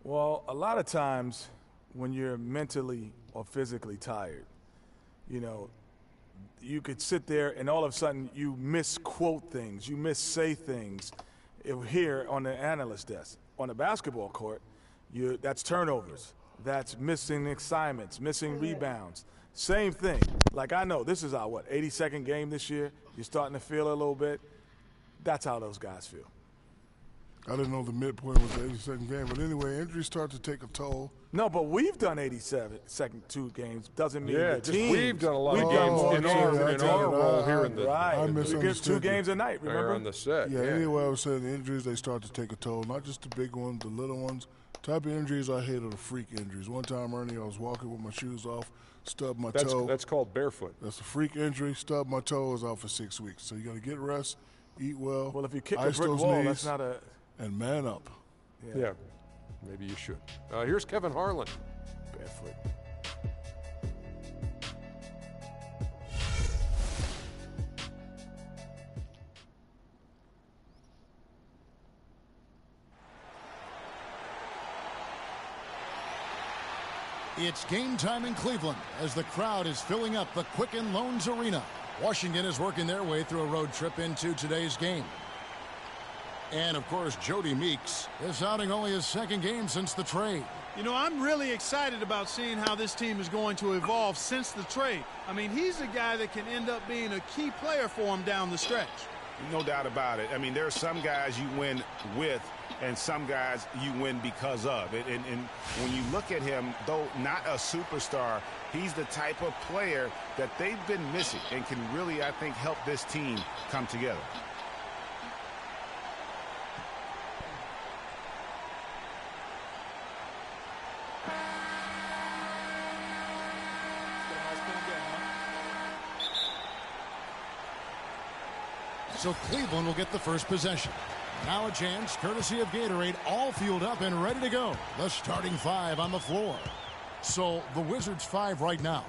Well, a lot of times when you're mentally or physically tired, you know, you could sit there and all of a sudden you misquote things, you missay things here on the analyst desk. On the basketball court, that's turnovers, that's missing assignments, missing rebounds. Same thing. Like I know this is our, 82nd game this year. You're starting to feel it a little bit. That's how those guys feel. I didn't know the midpoint was the 82nd game, but anyway, injuries start to take a toll. No, but we've done 87 two games. Doesn't mean the team. We've done a lot of games in our role here in the right. We get 2 games a night. Remember on the set. Yeah. Anyway, I was saying the injuries they start to take a toll. Not just the big ones, the little ones. Type of injuries I hate are the freak injuries. One time, Ernie, I was walking with my shoes off, stubbed my toe. That's called barefoot. That's a freak injury. Stubbed my toe, is out for 6 weeks. So you got to get rest, eat well. Well, if you kick a brick wall, that's not a. And man up. Yeah, maybe you should. Here's Kevin Harlan. Barefoot. It's game time in Cleveland as the crowd is filling up the Quicken Loans Arena. Washington is working their way through a road trip into today's game. And, of course, Jody Meeks is outing only his 2nd game since the trade. You know, I'm really excited about seeing how this team is going to evolve since the trade. I mean, he's a guy that can end up being a key player for him down the stretch. No doubt about it. I mean, there are some guys you win with and some guys you win because of. And when you look at him, though not a superstar, he's the type of player that they've been missing and can really, I think, help this team come together. So Cleveland will get the first possession. Now a chance, courtesy of Gatorade, all fueled up and ready to go. The starting 5 on the floor. So the Wizards 5 right now.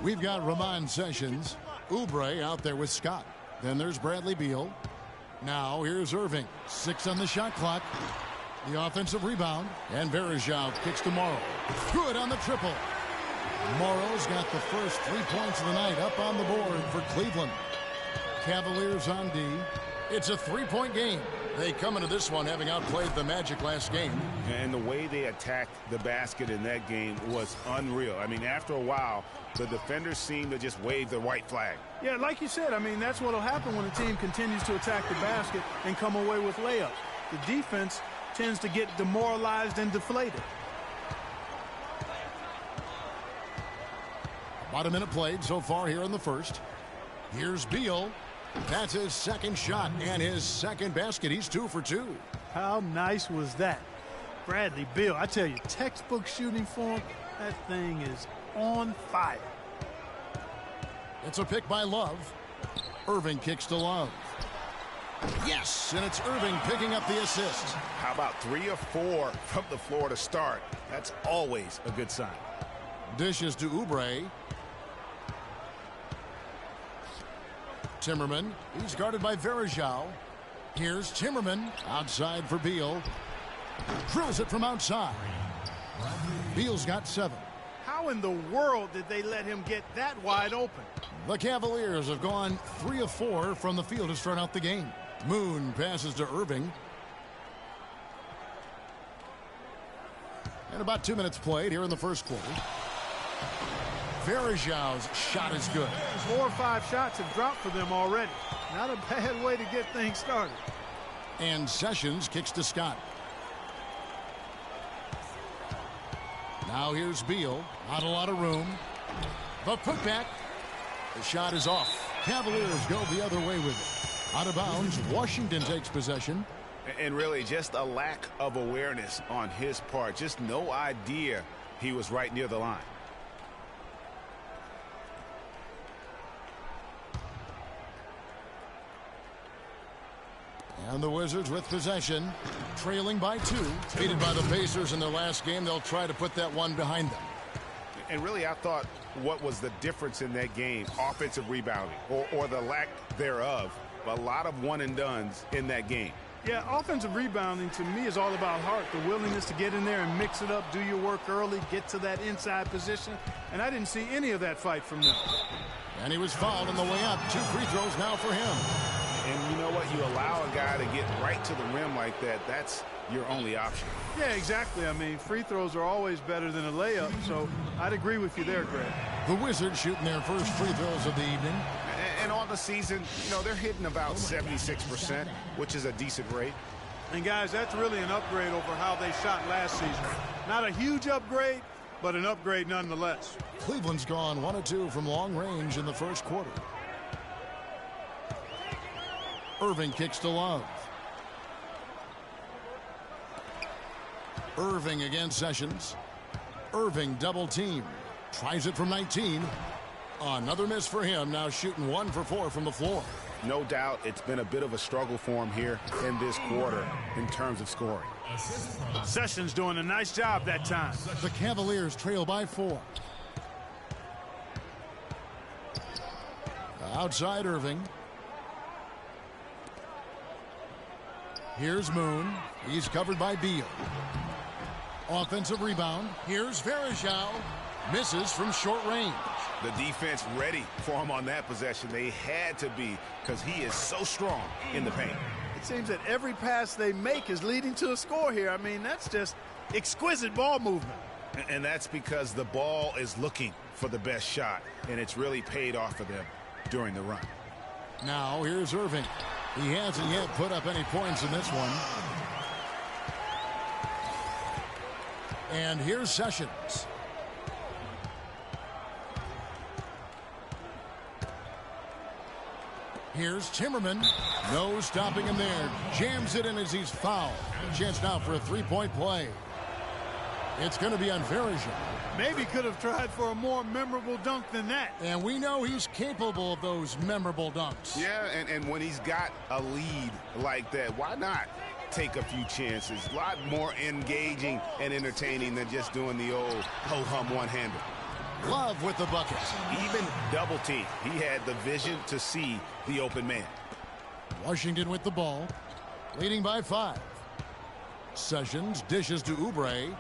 We've got Ramon Sessions, Oubre out there with Scott. Then there's Bradley Beal. Now here's Irving. 6 on the shot clock. The offensive rebound. And Varejao kicks to Morrow. Good on the triple. Morrow's got the first 3 points of the night up on the board for Cleveland. Cavaliers on D. It's a 3-point game. They come into this one having outplayed the Magic last game. And the way they attacked the basket in that game was unreal. I mean, after a while, the defenders seemed to just wave the white flag. Yeah, like you said, I mean, that's what will happen when a team continues to attack the basket and come away with layups. The defense tends to get demoralized and deflated. About a minute played so far here in the first. Here's Beal. That's his 2nd shot and his 2nd basket. He's 2 for 2. How nice was that? Bradley Beal, I tell you, textbook shooting form, that thing is on fire. It's a pick by Love. Irving kicks to Love. Yes, and it's Irving picking up the assist. How about 3 or 4 from the floor to start? That's always a good sign. Dishes to Oubre. Timmerman, he's guarded by Varejao. Here's Timmerman, outside for Beal. Drills it from outside. Beal's got 7. How in the world did they let him get that wide open? The Cavaliers have gone 3 of 4 from the field to start out the game. Moon passes to Irving. And about 2 minutes played here in the first quarter. Varejao's shot is good. 4 or 5 shots have dropped for them already. Not a bad way to get things started. And Sessions kicks to Scott. Now here's Beal. Not a lot of room. The putback. The shot is off. Cavaliers go the other way with it. Out of bounds. Washington takes possession. And really just a lack of awareness on his part. Just no idea he was right near the line. And the Wizards with possession, trailing by 2. Defeated by the Pacers in their last game. They'll try to put that one behind them. And really, I thought what was the difference in that game? Offensive rebounding, or the lack thereof. A lot of one-and-dones in that game. Yeah, offensive rebounding to me is all about heart, the willingness to get in there and mix it up, do your work early, get to that inside position, and I didn't see any of that fight from them. And he was fouled on the way up. 2 free throws now for him. And you know what? You allow a guy to get right to the rim like that, that's your only option. Yeah, exactly. I mean, free throws are always better than a layup, so I'd agree with you there, Greg. The Wizards shooting their first free throws of the evening. And on the season, you know, they're hitting about 76%, which is a decent rate. And, guys, that's really an upgrade over how they shot last season. Not a huge upgrade, but an upgrade nonetheless. Cleveland's gone 1 of 2 from long range in the first quarter. Irving kicks to Love. Irving against Sessions. Irving double team. Tries it from 19. Another miss for him. Now shooting 1 for 4 from the floor. No doubt it's been a bit of a struggle for him here in this quarter in terms of scoring. Sessions doing a nice job that time. The Cavaliers trail by 4. Outside Irving. Here's Moon. He's covered by Beal. Offensive rebound. Here's Varejao. Misses from short range. The defense ready for him on that possession. They had to be, because he is so strong in the paint. It seems that every pass they make is leading to a score here. I mean, that's just exquisite ball movement. And that's because the ball is looking for the best shot, and it's really paid off for them during the run. Now here's Irving. He hasn't yet put up any points in this one. And here's Sessions. Here's Timmerman. No stopping him there. Jams it in as he's fouled. Chance now for a three-point play. It's going to be on Varejao. Maybe could have tried for a more memorable dunk than that. And we know he's capable of those memorable dunks. Yeah, and when he's got a lead like that, why not take a few chances? A lot more engaging and entertaining than just doing the old ho-hum one-hander. Love with the bucket. Even double team. He had the vision to see the open man. Washington with the ball, leading by 5. Sessions dishes to Oubre.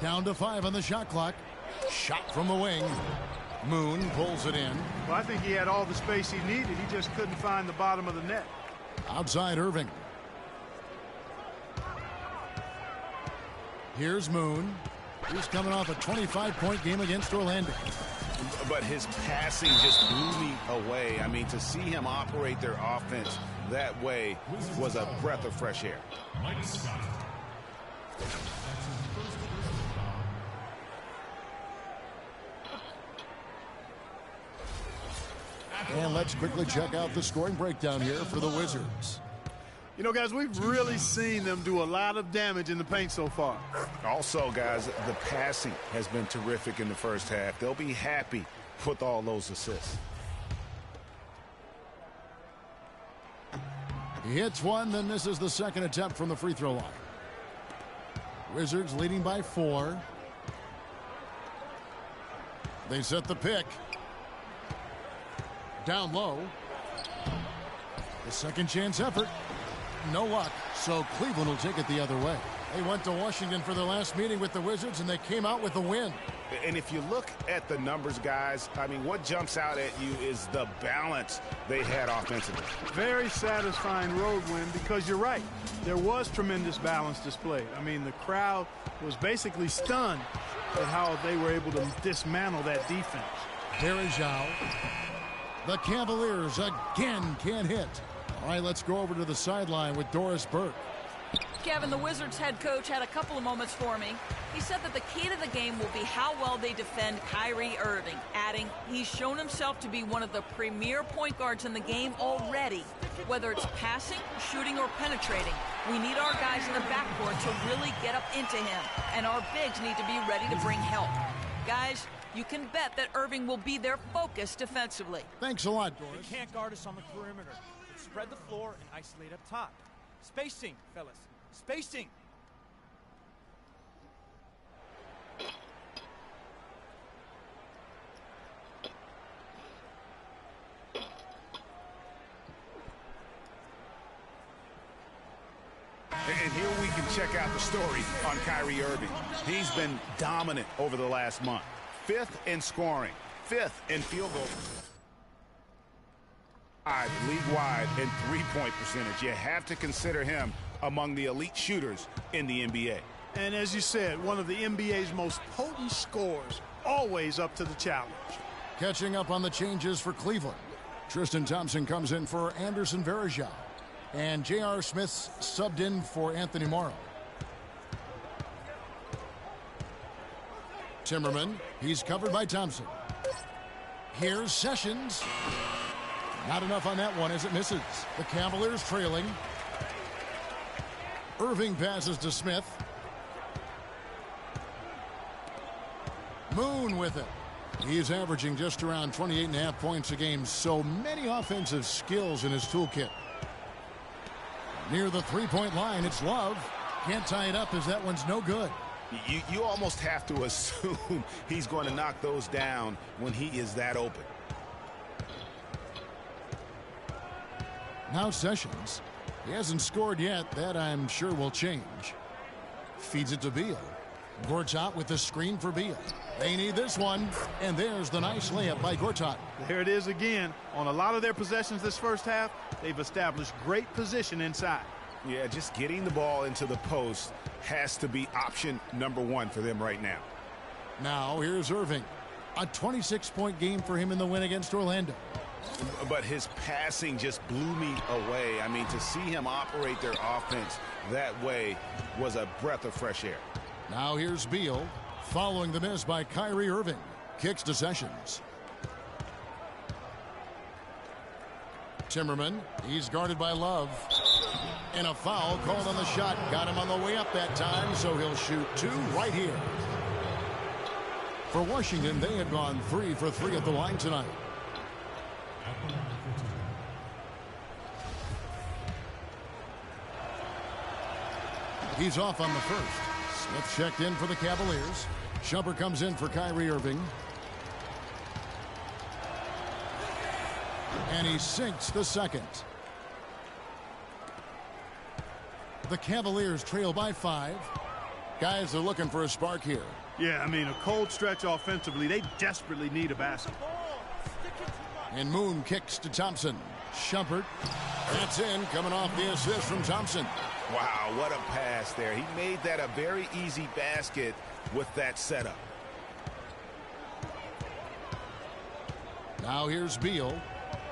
Down to 5 on the shot clock. Shot from the wing. Moon pulls it in. Well, I think he had all the space he needed. He just couldn't find the bottom of the net. Outside Irving. Here's Moon. He's coming off a 25-point game against Orlando. But his passing just blew me away. I mean, to see him operate their offense that way was a breath of fresh air. And let's quickly check out the scoring breakdown here for the Wizards. You know, guys, we've really seen them do a lot of damage in the paint so far. Also, guys, the passing has been terrific in the first half. They'll be happy with all those assists. He hits one, then misses the second attempt from the free throw line. Wizards leading by 4. They set the pick. Down low. The second chance effort. No luck. So Cleveland will take it the other way. They went to Washington for their last meeting with the Wizards, and they came out with a win. And if you look at the numbers, guys, I mean, what jumps out at you is the balance they had offensively. Very satisfying road win because you're right. There was tremendous balance displayed. I mean, the crowd was basically stunned at how they were able to dismantle that defense. Varejao. The Cavaliers again can't hit. All right, let's go over to the sideline with Doris Burke. Kevin, the Wizards head coach had a couple of moments for me. He said that the key to the game will be how well they defend Kyrie Irving, adding he's shown himself to be one of the premier point guards in the game already. Whether it's passing, shooting, or penetrating, we need our guys in the backcourt to really get up into him, and our bigs need to be ready to bring help. Guys, you can bet that Irving will be their focus defensively. Thanks a lot, Doris. They can't guard us on the perimeter. Let's spread the floor and isolate up top. Spacing, fellas. Spacing. And here we can check out the story on Kyrie Irving. He's been dominant over the last month. 5th in scoring, 5th in field goal. League-wide in three-point percentage. You have to consider him among the elite shooters in the NBA. And as you said, one of the NBA's most potent scorers, always up to the challenge. Catching up on the changes for Cleveland. Tristan Thompson comes in for Anderson Varejao. And J.R. Smith's subbed in for Anthony Morrow. Timmerman, he's covered by Thompson. Here's Sessions. Not enough on that one as it misses. The Cavaliers trailing. Irving passes to Smith. Moon with it. He's averaging just around 28.5 points a game. So many offensive skills in his toolkit. Near the three-point line, it's Love. Can't tie it up as that one's no good. You almost have to assume he's going to knock those down when he is that open. Now Sessions. He hasn't scored yet. That I'm sure will change. Feeds it to Beal. Gortat with the screen for Beal. They need this one. And there's the nice layup by Gortat. There it is again. On a lot of their possessions this first half, they've established great position inside. Yeah, just getting the ball into the post has to be option number one for them right now. Now here's Irving. A 26-point game for him in the win against Orlando. But his passing just blew me away. I mean, to see him operate their offense that way was a breath of fresh air. Now here's Beal, following the miss by Kyrie Irving. Kicks to Sessions. Timmerman, he's guarded by Love. And a foul called on the shot. Got him on the way up that time, so he'll shoot two right here. For Washington, they had gone 3 for 3 at the line tonight. He's off on the first. Smith checked in for the Cavaliers. Shumpert comes in for Kyrie Irving. And he sinks the second. The Cavaliers trail by 5. Guys are looking for a spark here. Yeah, I mean, a cold stretch offensively. They desperately need a basket. And Moon kicks to Thompson. Shumpert. That's in, coming off the assist from Thompson. Wow, what a pass there. He made that a very easy basket with that setup. Now here's Beal.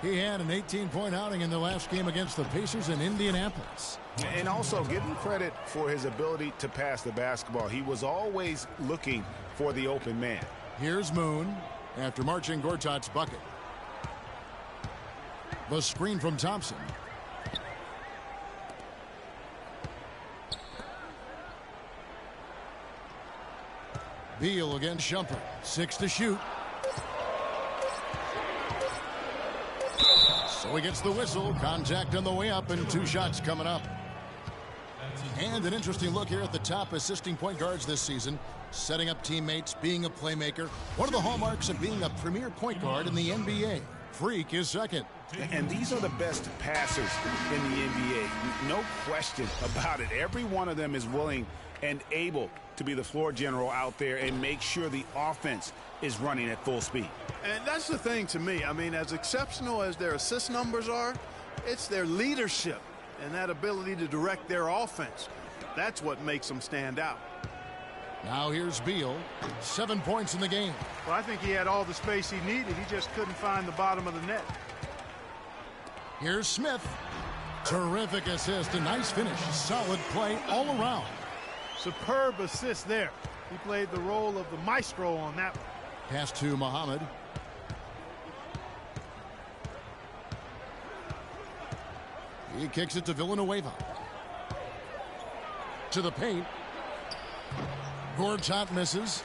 He had an 18-point outing in the last game against the Pacers in Indianapolis. And also give him credit for his ability to pass the basketball. He was always looking for the open man. Here's Moon after marching Gortat's bucket. The screen from Thompson. Beal against Shumpert. 6 to shoot. So he gets the whistle. Contact on the way up and 2 shots coming up. And an interesting look here at the top assisting point guards this season. Setting up teammates, being a playmaker. One of the hallmarks of being a premier point guard in the NBA. Freak is second. And these are the best passers in the NBA. No question about it. Every one of them is willing and able to be the floor general out there and make sure the offense is running at full speed. And that's the thing to me. I mean, as exceptional as their assist numbers are, it's their leadership and that ability to direct their offense. That's what makes them stand out. Now here's Beal. 7 points in the game. Well, I think he had all the space he needed. He just couldn't find the bottom of the net. Here's Smith. Terrific assist. A nice finish. Solid play all around. Superb assist there. He played the role of the maestro on that one. Pass to Muhammad. He kicks it to Villanueva. To the paint. Gortat misses.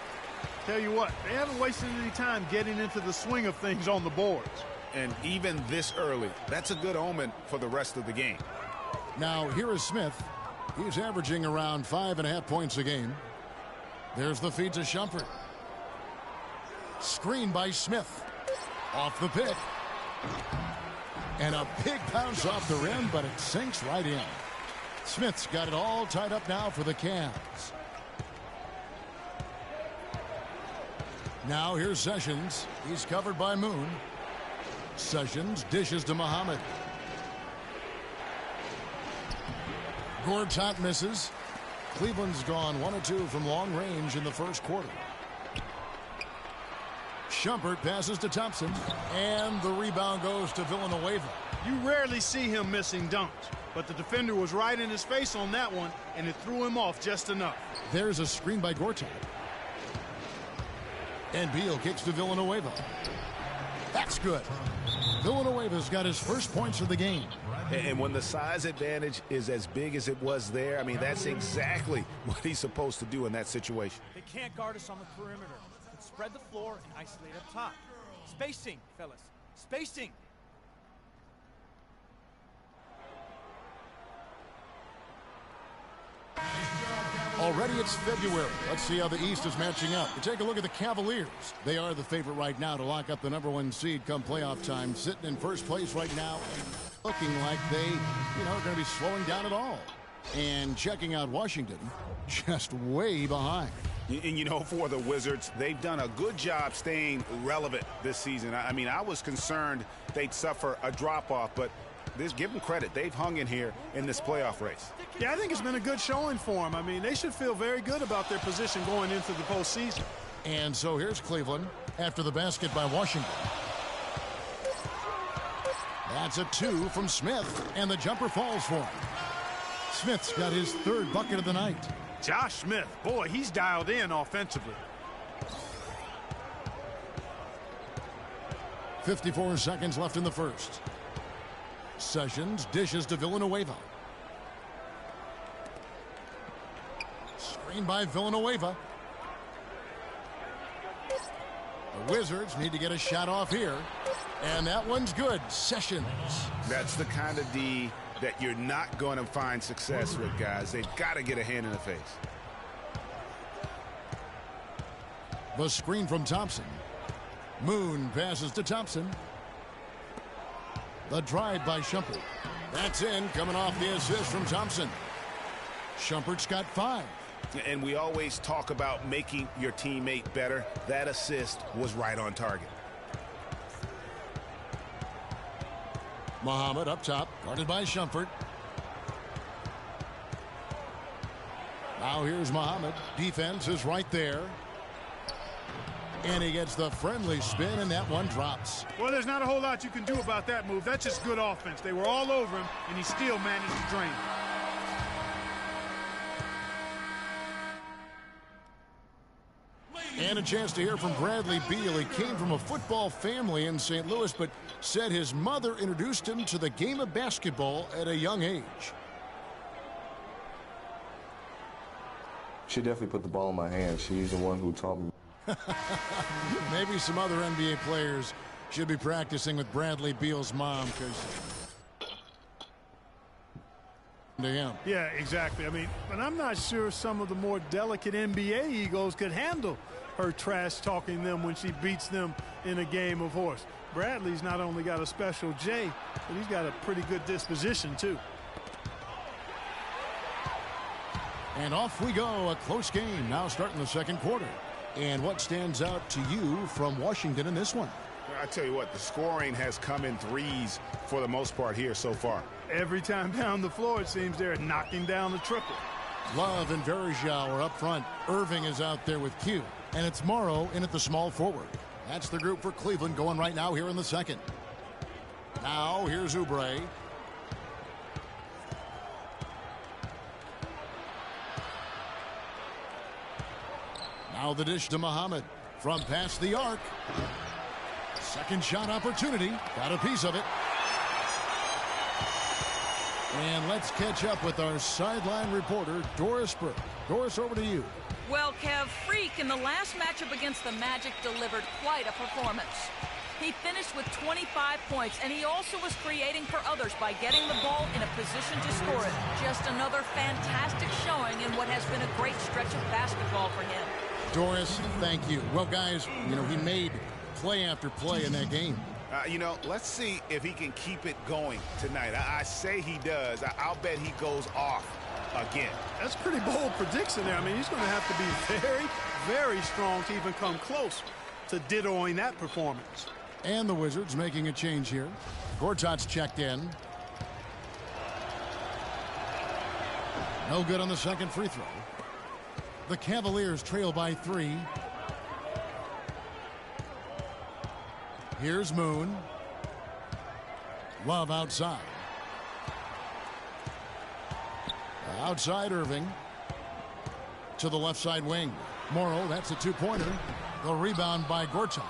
Tell you what, they haven't wasted any time getting into the swing of things on the boards. And even this early, that's a good omen for the rest of the game. Now here is Smith. He's averaging around 5.5 points a game. There's the feed to Shumpert. Screen by Smith. Off the pick. And a big bounce off the rim, but it sinks right in. Smith's got it all tied up now for the Cavs. Now here's Sessions. He's covered by Moon. Sessions dishes to Muhammad. Gortat misses. Cleveland's gone 1 of 2 from long range in the first quarter. Shumpert passes to Thompson, and the rebound goes to Villanueva. You rarely see him missing dunks, but the defender was right in his face on that one, and it threw him off just enough. There's a screen by Gortat. And Beal kicks to Villanueva. That's good. Villanueva's got his first points of the game. And when the size advantage is as big as it was there, I mean, that's exactly what he's supposed to do in that situation. They can't guard us on the perimeter. Let's spread the floor and isolate up top. Spacing, fellas. Spacing. Already it's February. Let's see how the East is matching up. You take a look at the Cavaliers. They are the favorite right now to lock up the #1 seed come playoff time. Sitting in first place right now and looking like they, are going to be slowing down at all. And checking out Washington, just way behind. And for the Wizards, they've done a good job staying relevant this season. I mean, I was concerned they'd suffer a drop-off, but give them credit. They've hung in here in this playoff race. Yeah, I think it's been a good showing for them. I mean, they should feel very good about their position going into the postseason. And so here's Cleveland after the basket by Washington. That's a 2 from Smith, and the jumper falls for him. Smith's got his 3rd bucket of the night. Josh Smith, boy, he's dialed in offensively. 54 seconds left in the first. Sessions dishes to Villanueva. Screen by Villanueva. The Wizards need to get a shot off here. And that one's good. Sessions. That's the kind of D that you're not going to find success with, guys. They've got to get a hand in the face. The screen from Thompson. Moon passes to Thompson. The drive by Shumpert. That's in, coming off the assist from Thompson. Shumpert's got 5. And we always talk about making your teammate better. That assist was right on target. Muhammad up top, guarded by Shumpert. Now here's Muhammad. Defense is right there. And he gets the friendly spin, and that one drops. Well, there's not a whole lot you can do about that move. That's just good offense. They were all over him, and he still managed to drain him. And a chance to hear from Bradley Beal. He came from a football family in St. Louis, but said his mother introduced him to the game of basketball at a young age. She definitely put the ball in my hand. She's the one who taught me. Maybe some other NBA players should be practicing with Bradley Beal's mom, because to him. Yeah, exactly. I mean, but I'm not sure some of the more delicate NBA egos could handle her trash talking them when she beats them in a game of horse. Bradley's not only got a special J, but he's got a pretty good disposition too. And off we go. A close game now starting the second quarter. And what stands out to you from Washington in this one? I tell you what, the scoring has come in threes for the most part here so far. Every time down the floor, it seems they're knocking down the triple. Love and Verjao are up front. Irving is out there with Q. And it's Morrow in at the small forward. That's the group for Cleveland going right now here in the second. Now here's Oubre. Now the dish to Muhammad from past the arc. Second shot opportunity. Got a piece of it. And let's catch up with our sideline reporter, Doris Burke. Doris, over to you. Well, Kev, Freak in the last matchup against the Magic delivered quite a performance. He finished with 25 points, and he also was creating for others by getting the ball in a position to score it. Just another fantastic showing in what has been a great stretch of basketball for him. Doris, thank you. Well, guys, he made play after play in that game. You know, let's see if he can keep it going tonight. I say he does. I'll bet he goes off again. That's a pretty bold prediction there. I mean, he's going to have to be very, very strong to even come close to dittoing that performance. And the Wizards making a change here. Gortat's checked in. No good on the second free throw. The Cavaliers trail by 3. Here's Moon. Love outside. Outside Irving. To the left side wing. Morrow, that's a two-pointer. The rebound by Gortat.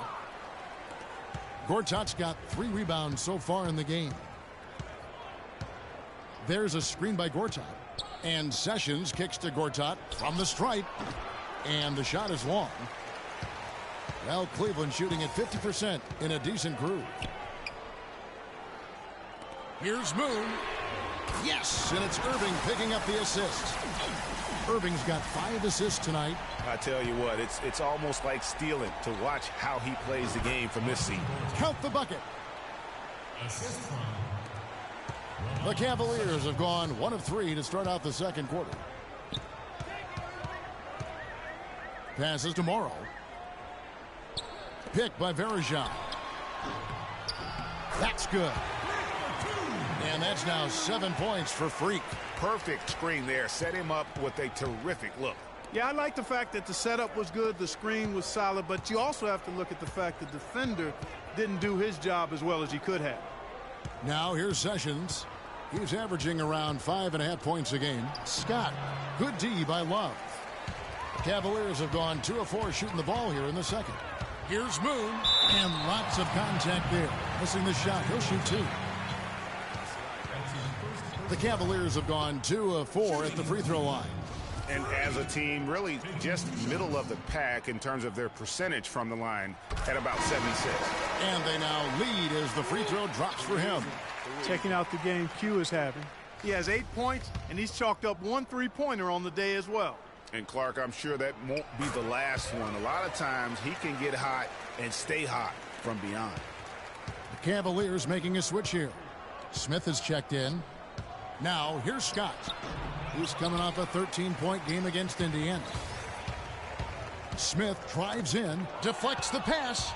Gortat's got 3 rebounds so far in the game. There's a screen by Gortat. And Sessions kicks to Gortat from the stripe. And the shot is long. Well, Cleveland shooting at 50% in a decent groove. Here's Moon. Yes, and it's Irving picking up the assist. Irving's got 5 assists tonight. I tell you what, it's almost like stealing to watch how he plays the game from this seat. Count the bucket. The Cavaliers have gone 1 of 3 to start out the second quarter. Passes to Morrow. Picked by Varejao. That's good. And that's now 7 points for Freak. Perfect screen there. Set him up with a terrific look. Yeah, I like the fact that the setup was good, the screen was solid, but you also have to look at the fact the defender didn't do his job as well as he could have. Now here's Sessions. He's averaging around 5.5 points a game. Scott, good D by Love. Cavaliers have gone 2 of 4 shooting the ball here in the second. Here's Moon, and lots of contact there. Missing the shot. He'll shoot 2. The Cavaliers have gone 2 of 4 at the free throw line. And as a team, really just middle of the pack in terms of their percentage from the line at about 76. And they now lead as the free throw drops for him. Checking out the game Q is having. He has 8 points, and he's chalked up 1 3-pointer on the day as well. And Clark, I'm sure that won't be the last one. A lot of times he can get hot and stay hot from beyond. The Cavaliers making a switch here. Smith is checked in. Now here's Scott. He's coming off a 13-point game against Indiana. Smith drives in, deflects the pass.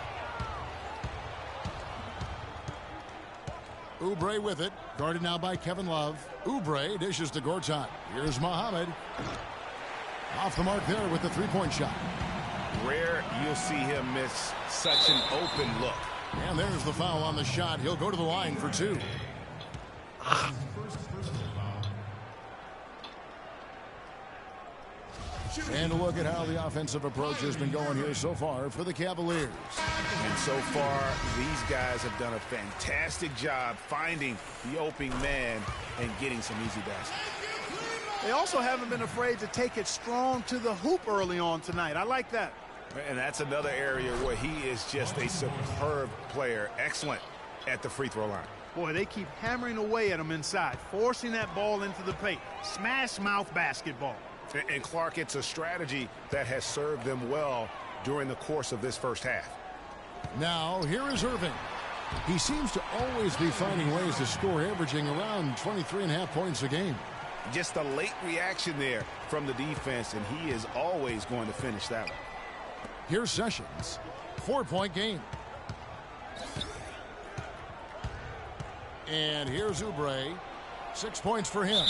Oubre with it, guarded now by Kevin Love. Oubre dishes to Gortat. Here's Muhammad. Off the mark there with the 3-point shot. Rare you'll see him miss such an open look. And there's the foul on the shot. He'll go to the line for 2. And a look at how the offensive approach has been going here so far for the Cavaliers. And so far, these guys have done a fantastic job finding the opening man and getting some easy baskets. They also haven't been afraid to take it strong to the hoop early on tonight. I like that. And that's another area where he is just a superb player. Excellent at the free throw line. Boy, they keep hammering away at him inside, forcing that ball into the paint. Smash mouth basketball. And Clark, it's a strategy that has served them well during the course of this first half. Now, here is Irving. He seems to always be finding ways to score, averaging around 23.5 points a game. Just a late reaction there from the defense, and he is always going to finish that one. Here's Sessions. 4-point game. And here's Oubre. 6 points for him.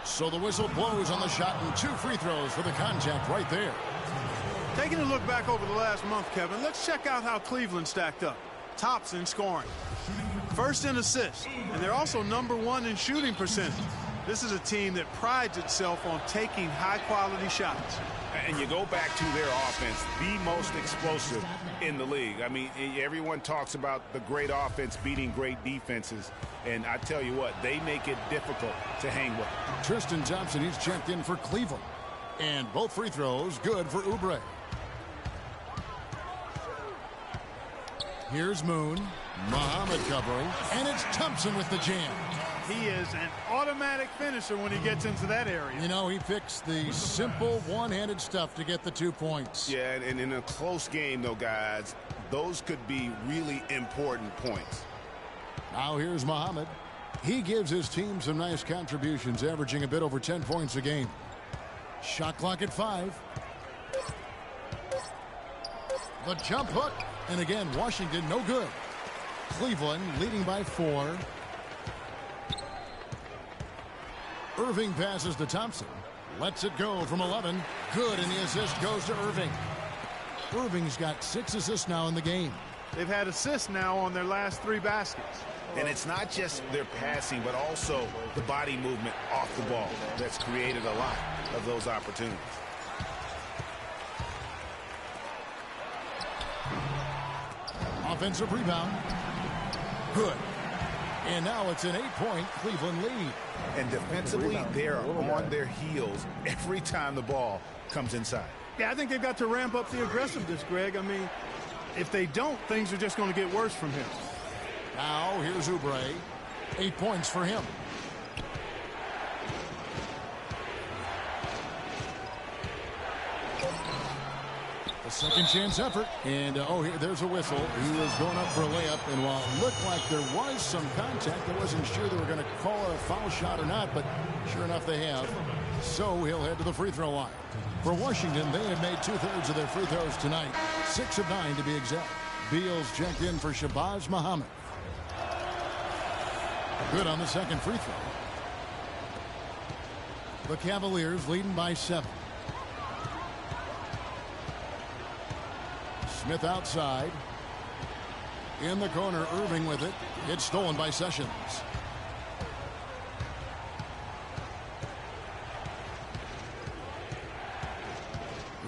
So the whistle blows on the shot and 2 free throws for the contact right there. Taking a look back over the last month, Kevin, let's check out how Cleveland stacked up. Tops in scoring. First in assists. And they're also #1 in shooting percentage. This is a team that prides itself on taking high-quality shots. And you go back to their offense, the most explosive in the league. I mean, everyone talks about the great offense beating great defenses. And I tell you what, they make it difficult to hang with. Tristan Thompson, he's checked in for Cleveland. And both free throws good for Oubre. Here's Moon. Muhammad covering. And it's Thompson with the jam. He is an automatic finisher when he gets into that area. You know, he picks the simple one-handed stuff to get the 2 points. Yeah, and in a close game, though, guys, those could be really important points. Now here's Muhammad. He gives his team some nice contributions, averaging a bit over 10 points a game. Shot clock at 5. The jump hook. And again, Washington no good. Cleveland leading by 4. Irving passes to Thompson. Lets it go from 11. Good, and the assist goes to Irving. Irving's got 6 assists now in the game. They've had assists now on their last 3 baskets. And it's not just their passing, but also the body movement off the ball that's created a lot of those opportunities. Offensive rebound. Good. And now it's an 8-point Cleveland lead. And defensively, they're on their heels every time the ball comes inside. Yeah, I think they've got to ramp up the aggressiveness, Greg. I mean, if they don't, things are just going to get worse from him. Now here's Oubre. 8 points for him. A second chance effort. And, there's a whistle. He was going up for a layup. And while it looked like there was some contact, I wasn't sure they were going to call a foul shot or not. But sure enough, they have. So he'll head to the free throw line. For Washington, they have made 2/3 of their free throws tonight. 6 of 9 to be exact. Beal's checked in for Shabazz Muhammad. Good on the second free throw. The Cavaliers leading by 7. Smith outside. In the corner, Irving with it. It's stolen by Sessions.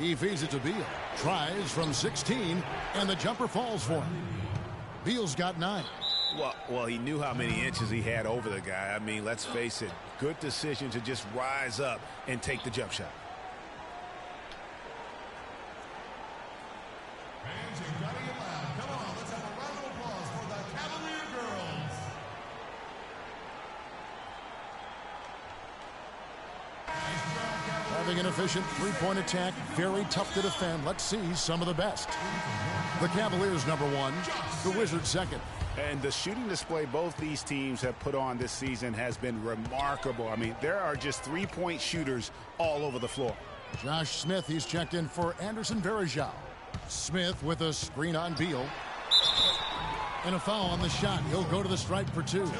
He feeds it to Beal. Tries from 16, and the jumper falls for him. Beal's got 9. Well, he knew how many inches he had over the guy. I mean, let's face it, good decision to just rise up and take the jump shot. Fans, you've got to get loud. Come on, let's have a round of applause for the Cavalier girls. Having an efficient three-point attack, very tough to defend. Let's see some of the best. The Cavaliers number 1, the Wizards second. And the shooting display both these teams have put on this season has been remarkable. I mean, there are just three-point shooters all over the floor. Josh Smith, he's checked in for Anderson Varejao. Smith with a screen on Beal. And a foul on the shot. He'll go to the stripe for 2.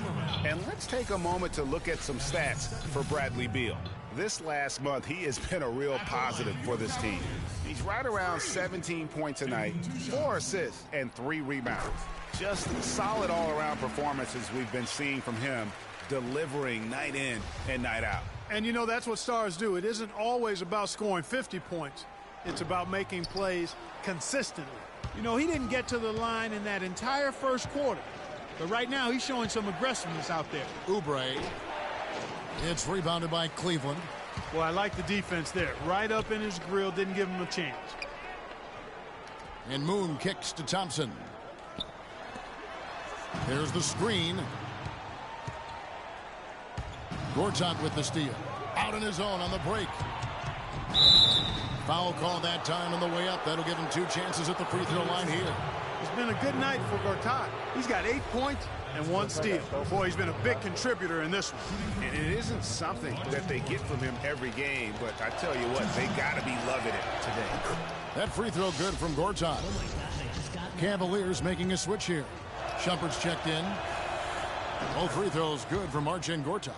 And let's take a moment to look at some stats for Bradley Beal. This last month, he has been a real positive for this team. He's right around 17 points a night, 4 assists, and 3 rebounds. Just solid all-around performances we've been seeing from him, delivering night in and night out. And, you know, that's what stars do. It isn't always about scoring 50 points. It's about making plays consistently. You know, he didn't get to the line in that entire first quarter. But right now, he's showing some aggressiveness out there. Oubre. It's rebounded by Cleveland. Well, I like the defense there. Right up in his grill, didn't give him a chance. And Moon kicks to Thompson. There's the screen. Gortat with the steal. Out on his own on the break. Foul call that time on the way up. That'll give him 2 chances at the free throw line here. It's been a good night for Gortat. He's got 8 points and 1 steal. Boy, he's been a big contributor in this one. And it isn't something that they get from him every game, but I tell you what, they got to be loving it today. That free throw good from Gortat. Cavaliers making a switch here. Shumpert's checked in. Both free throws good from Marcin Gortat.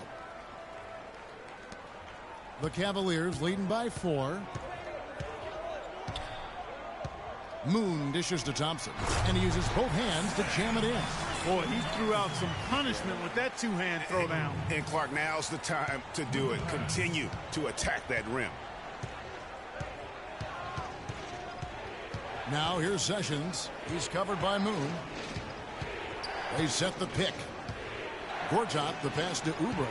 The Cavaliers leading by 4. Moon dishes to Thompson, and he uses both hands to jam it in. Boy, he threw out some punishment with that 2-hand throwdown. And Clark, now's the time to do it. Continue to attack that rim. Now here's Sessions. He's covered by Moon. They set the pick. Gortat, the pass to Oubre.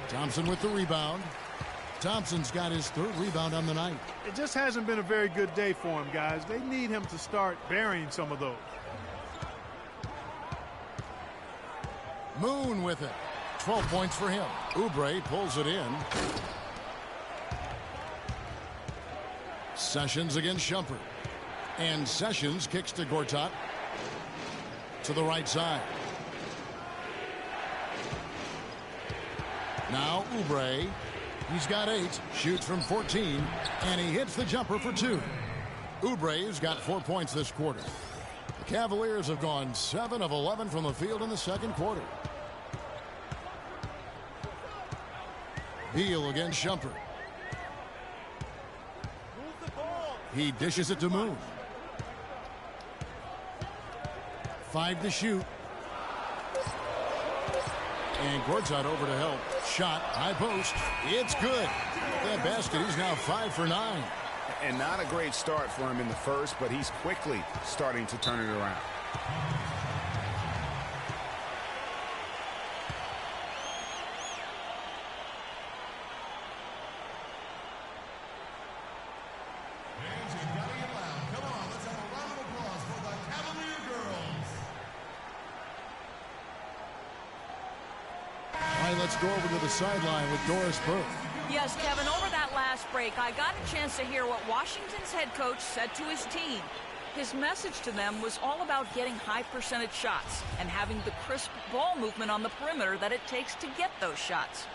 Thompson with the rebound. Thompson's got his 3rd rebound on the night. It just hasn't been a very good day for him, guys. They need him to start burying some of those. Moon with it. 12 points for him. Oubre pulls it in. Sessions against Shumpert. And Sessions kicks to Gortat. To the right side. Now Oubre. He's got 8. Shoots from 14. And he hits the jumper for 2. Oubre's got 4 points this quarter. The Cavaliers have gone 7 of 11 from the field in the second quarter. Beal against Shumpert. He dishes it to Moon. 5 to shoot. And Gortat over to help. Shot, high post. It's good. That basket, he's now 5 for 9. And not a great start for him in the first, but he's quickly starting to turn it around. Fans, you've got to get loud. Come on, let's have a round of applause for the Cavalier girls. All right, let's go over to the sideline with Doris Burke. Yes, Kevin, over that last break, I got a chance to hear what Washington's head coach said to his team. His message to them was all about getting high percentage shots and having the crisp ball movement on the perimeter that it takes to get those shots.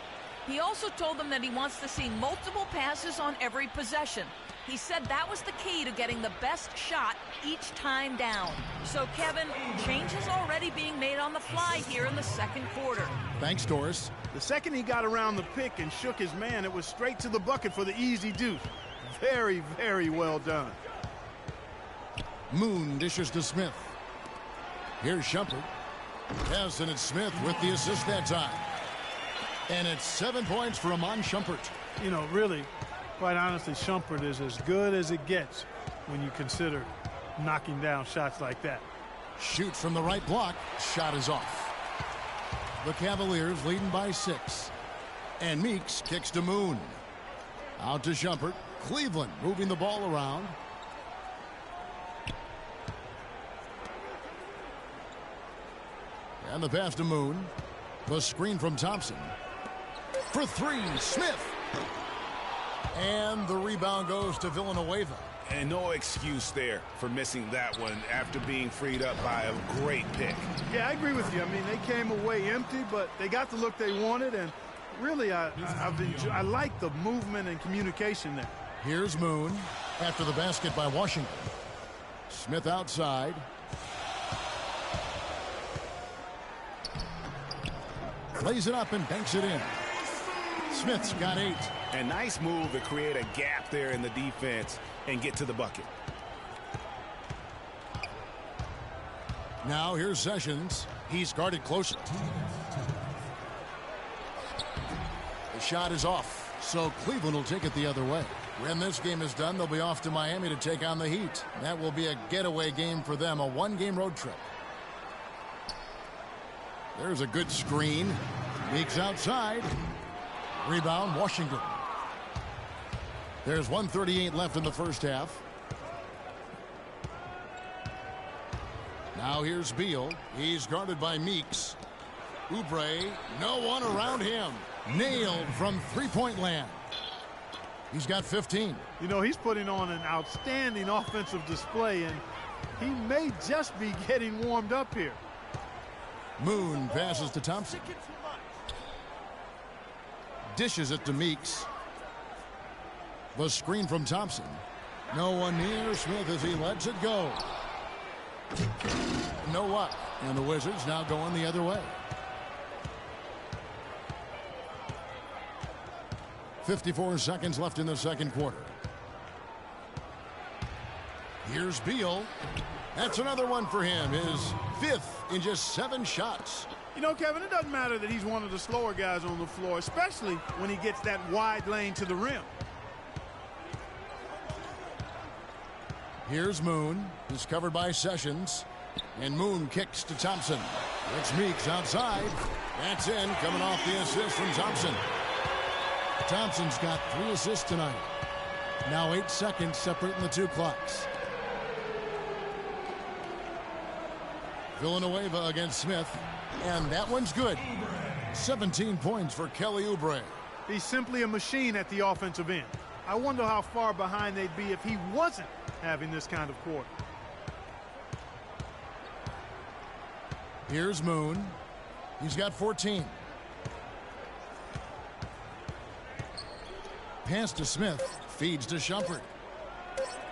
He also told them that he wants to see multiple passes on every possession. He said that was the key to getting the best shot each time down. So, Kevin, change is already being made on the fly here in the second quarter. Thanks, Doris. The second he got around the pick and shook his man, it was straight to the bucket for the easy deuce. Very, very well done. Moon dishes to Smith. Here's Shumpert. Yes, and it's Smith with the assist that time. And it's 7 points for Iman Shumpert. You know, really, quite honestly, Shumpert is as good as it gets when you consider knocking down shots like that. Shoots from the right block. Shot is off. The Cavaliers leading by 6. And Meeks kicks to Moon. Out to Shumpert. Cleveland moving the ball around. And the pass to Moon. The screen from Thompson. For 3, Smith. And the rebound goes to Villanueva. And no excuse there for missing that one after being freed up by a great pick. Yeah, I agree with you. I mean, they came away empty, but they got the look they wanted, and really, I like the movement and communication there. Here's Moon after the basket by Washington. Smith outside. Lays it up and banks it in. Smith's got 8. A nice move to create a gap there in the defense and get to the bucket. Now here's Sessions. He's guarded closer. The shot is off, so Cleveland will take it the other way. When this game is done, they'll be off to Miami to take on the Heat. That will be a getaway game for them, a 1-game road trip. There's a good screen. Meeks outside. Rebound, Washington. There's 1:38 left in the first half. Now here's Beal. He's guarded by Meeks. Oubre, no one around him. Nailed from three-point land. He's got 15. You know, he's putting on an outstanding offensive display, and he may just be getting warmed up here. Moon passes to Thompson. Dishes it to Meeks. The screen from Thompson. No one near Smith as he lets it go. No luck. And the Wizards now going the other way. 54 seconds left in the second quarter. Here's Beal. That's another one for him. His 5th in just 7 shots. You know, Kevin, it doesn't matter that he's one of the slower guys on the floor, especially when he gets that wide lane to the rim. Here's Moon. He's covered by Sessions. And Moon kicks to Thompson. It's Meeks outside. That's in, coming off the assist from Thompson. Thompson's got 3 assists tonight. Now 8 seconds separating the 2 clocks. Villanueva against Smith. And that one's good. 17 points for Kelly Oubre. He's simply a machine at the offensive end. I wonder how far behind they'd be if he wasn't having this kind of quarter. Here's Moon. He's got 14. Pass to Smith. Feeds to Shumpert.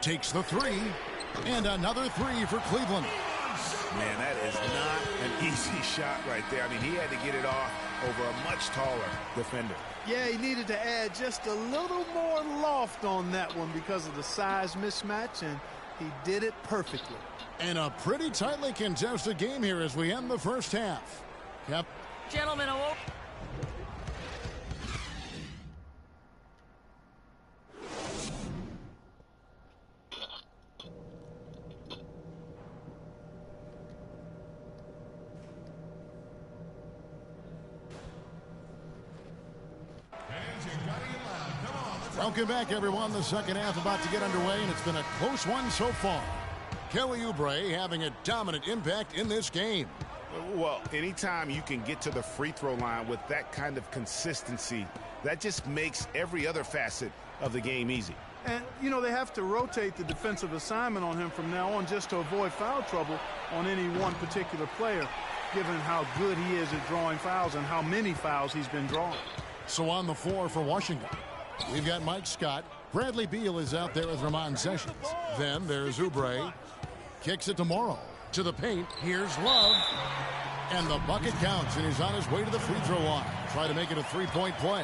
Takes the three. And another three for Cleveland. Man, that is not an easy shot right there. I mean, he had to get it off over a much taller defender. Yeah, he needed to add just a little more loft on that one because of the size mismatch, and he did it perfectly. And a pretty tightly contested game here as we end the first half. Yep. Gentlemen, Welcome back, everyone. The second half about to get underway, and it's been a close one so far. Kelly Oubre having a dominant impact in this game. Well, anytime you can get to the free throw line with that kind of consistency, that just makes every other facet of the game easy. And, you know, they have to rotate the defensive assignment on him from now on just to avoid foul trouble on any one particular player, given how good he is at drawing fouls and how many fouls he's been drawing. So on the floor for Washington, we've got Mike Scott. Bradley Beal is out there with Ramon Sessions. Then there's Oubre. Kicks it to Morrow. To the paint. Here's Love. And the bucket counts, and he's on his way to the free throw line. Try to make it a three-point play.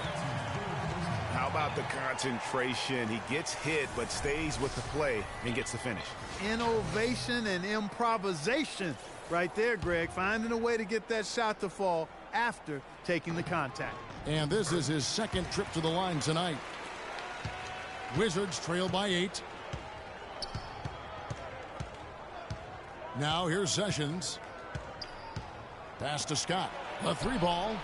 How about the concentration? He gets hit, but stays with the play and gets the finish. Innovation and improvisation right there, Greg. Finding a way to get that shot to fall after taking the contact. And this is his second trip to the line tonight. Wizards trail by 8. Now here's Sessions. Pass to Scott. A three ball.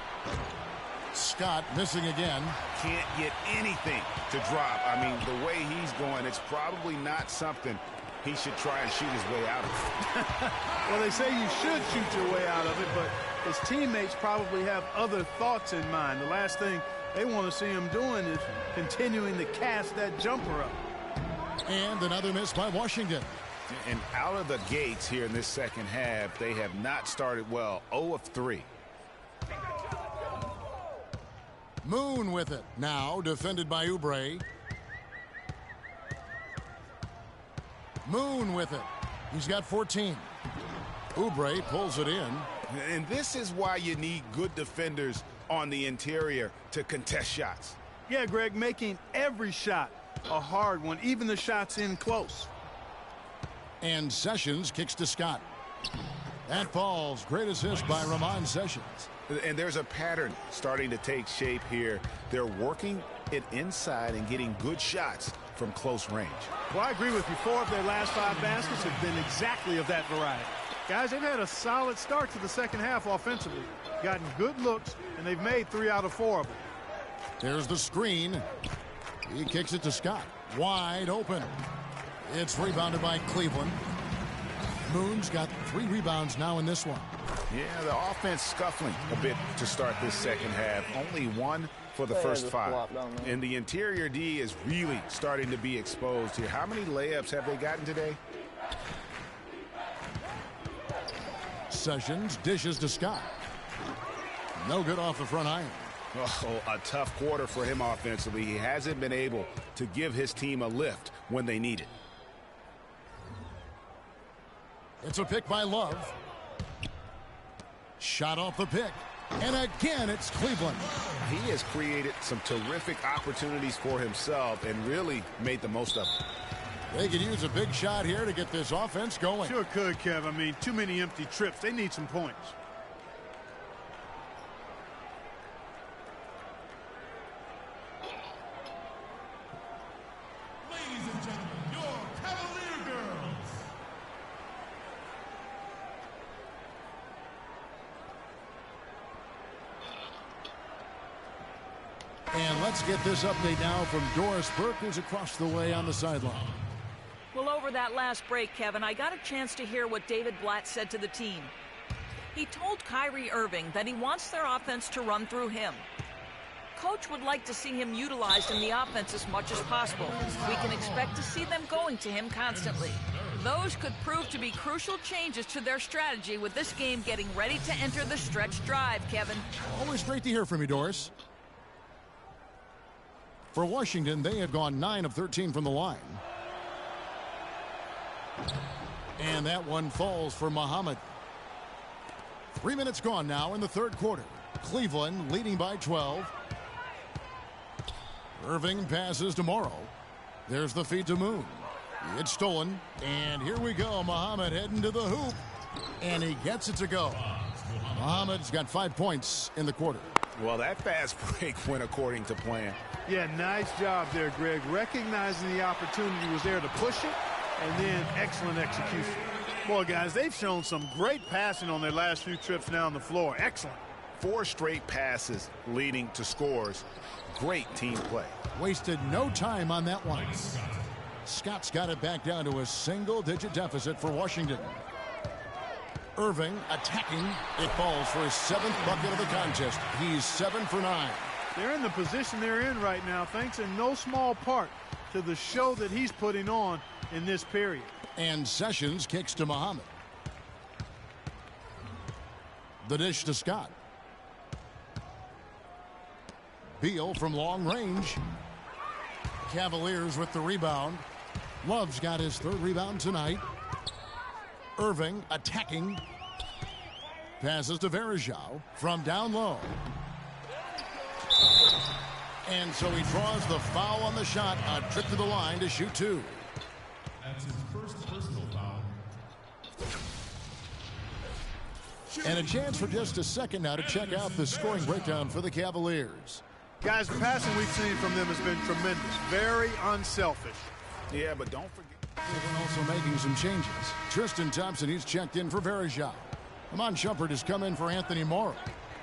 Scott missing again. Can't get anything to drop. I mean, the way he's going, it's probably not something he should try and shoot his way out of. Well, they say you should shoot your way out of it, but his teammates probably have other thoughts in mind. The last thing they want to see him doing is continuing to cast that jumper up. And another miss by Washington. And out of the gates here in this second half, they have not started well. 0 of 3. Moon with it. Now defended by Oubre. Moon with it. He's got 14. Oubre pulls it in. And this is why you need good defenders on the interior to contest shots. Yeah, Greg, making every shot a hard one, even the shots in close. And Sessions kicks to Scott. That falls. Great assist by Ramon Sessions. And there's a pattern starting to take shape here. They're working it inside and getting good shots from close range. Well, I agree with you. 4 of their last 5 baskets have been exactly of that variety. Guys, they've had a solid start to the second half offensively. Gotten good looks, and they've made 3 out of 4 of them. There's the screen. He kicks it to Scott. Wide open. It's rebounded by Cleveland. Moon's got 3 rebounds now in this one. Yeah, the offense scuffling a bit to start this second half. Only 1 for the first 5. And the interior D is really starting to be exposed here. How many layups have they gotten today? Sessions dishes to Scott. No good off the front iron. Oh, a tough quarter for him offensively. He hasn't been able to give his team a lift when they need it. It's a pick by Love. Shot off the pick. And again, it's Cleveland. He has created some terrific opportunities for himself and really made the most of it. They could use a big shot here to get this offense going. Sure could, Kev. I mean, too many empty trips. They need some points. Ladies and gentlemen, your Cavalier girls. And let's get this update now from Doris Burke, who's across the way on the sideline. Well, over that last break, Kevin, I got a chance to hear what David Blatt said to the team. He told Kyrie Irving that he wants their offense to run through him. coach would like to see him utilized in the offense as much as possible. We can expect to see them going to him constantly. Those could prove to be crucial changes to their strategy with this game getting ready to enter the stretch drive, Kevin. Always great to hear from you, Doris. For Washington, they had gone 9 of 13 from the line. And that one falls for Muhammad. 3 minutes gone now in the third quarter. Cleveland leading by 12. Irving passes to Morrow. There's the feed to Moon. It's stolen. And here we go. Muhammad heading to the hoop. And he gets it to go. Muhammad's got 5 points in the quarter. Well, that fast break went according to plan. Yeah, nice job there, Greg. Recognizing the opportunity was there to push it, and then excellent execution. Boy, guys, they've shown some great passing on their last few trips down the floor. Excellent. 4 straight passes leading to scores. Great team play. Wasted no time on that one. Scott's got it back down to a single-digit deficit for Washington. Irving attacking. It falls for his 7th bucket of the contest. He's 7 for 9. They're in the position they're in right now, thanks in no small part to the show that he's putting on in this period. And Sessions kicks to Muhammad. The dish to Scott. Beal from long range. Cavaliers with the rebound. Love's got his 3rd rebound tonight. Irving attacking. Passes to Verajao from down low. And so he draws the foul on the shot. A trip to the line to shoot 2. That's his first personal foul. And a chance for just a second now to check out the scoring breakdown for the Cavaliers. Guys, the passing we've seen from them has been tremendous. Very unselfish. Yeah, but don't forget. Cleveland also making some changes. Tristan Thompson, he's checked in for Verajao. Amon Shumpert has come in for Anthony Morrow.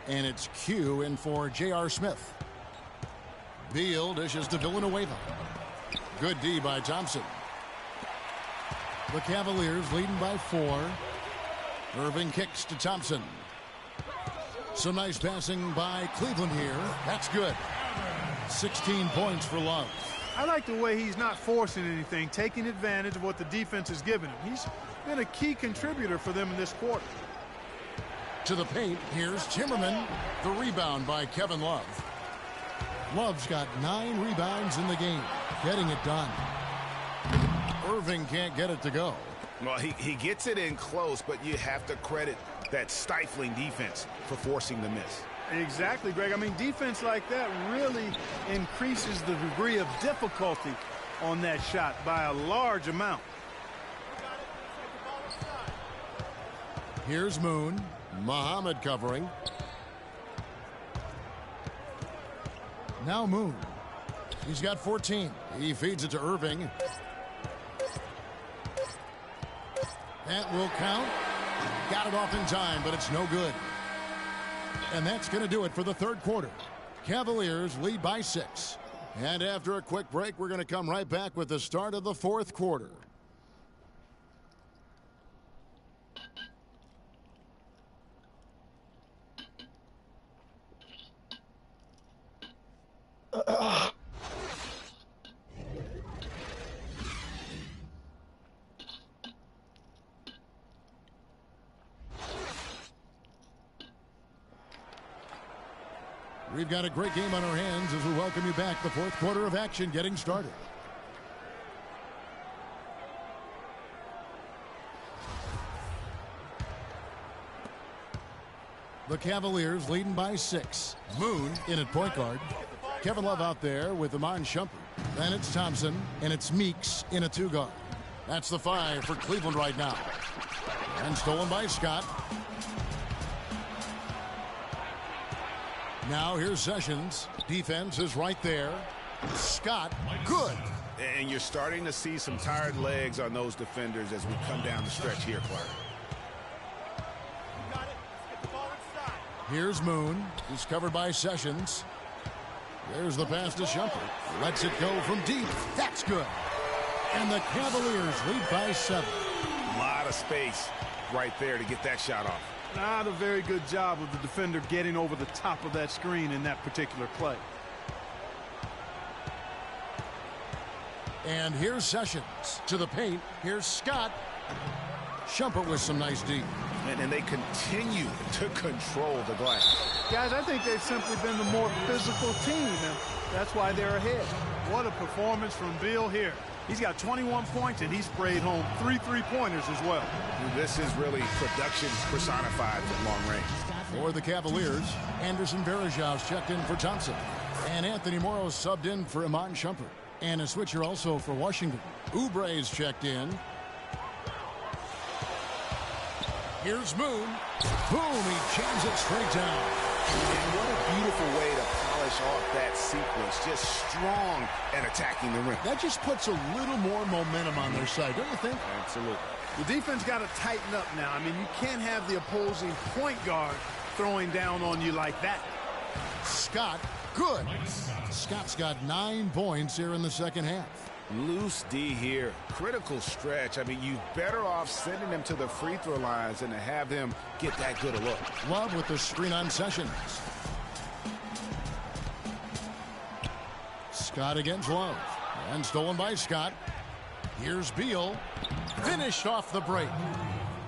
And it's Q in for J.R. Smith. Beal dishes to Villanueva. Good D by Thompson. The Cavaliers leading by 4. Irving kicks to Thompson. Some nice passing by Cleveland here. That's good. 16 points for Love. I like the way he's not forcing anything, taking advantage of what the defense is giving him. He's been a key contributor for them in this quarter. To the paint, here's Timmerman. The rebound by Kevin Love. Love's got 9 rebounds in the game, getting it done. Irving can't get it to go. Well, he gets it in close, but you have to credit that stifling defense for forcing the miss. Exactly, Greg. I mean, defense like that really increases the degree of difficulty on that shot by a large amount. Here's Moon. Muhammad covering. Now Moon. He's got 14. He feeds it to Irving. That will count. Got it off in time, but it's no good. And that's going to do it for the third quarter. Cavaliers lead by 6. And after a quick break, we're going to come right back with the start of the fourth quarter. We've got a great game on our hands as we welcome you back. The fourth quarter of action getting started. The Cavaliers leading by 6. Moon in at point guard. Kevin Love out there with Amon Shumpert. Then it's Thompson, and it's Meeks in a 2 guard. That's the 5 for Cleveland right now. And stolen by Scott. Now here's Sessions. Defense is right there. Scott, good. And you're starting to see some tired legs on those defenders as we come down the stretch here, Clark. Here's Moon. He's covered by Sessions. There's the pass to Shumpert. Lets it go from deep. That's good. And the Cavaliers lead by 7. A lot of space right there to get that shot off. Not a very good job of the defender getting over the top of that screen in that particular play. And here's Sessions to the paint. Here's Scott. Shumpert with some nice D. And they continue to control the glass. Guys, I think they've simply been the more physical team, and that's why they're ahead. What a performance from Beal here. He's got 21 points, and he sprayed home 3 3-pointers as well. This is really production personified from long range. For the Cavaliers, Anderson Varejau's checked in for Thompson. And Anthony Morrow subbed in for Iman Shumpert. And a switcher also for Washington. Oubre's checked in. Here's Moon. Boom, he jams it straight down. And what a beautiful way to polish off that sequence. Just strong and attacking the rim. That just puts a little more momentum on their side, don't you think? Absolutely. The defense got to tighten up now. I mean, you can't have the opposing point guard throwing down on you like that. Scott, good. Scott's got 9 points here in the second half. Loose D here. Critical stretch. I mean, you're better off sending them to the free throw lines than to have them get that good a look. Love with the screen on Sessions. Scott against Love. And stolen by Scott. Here's Beal. Finished off the break.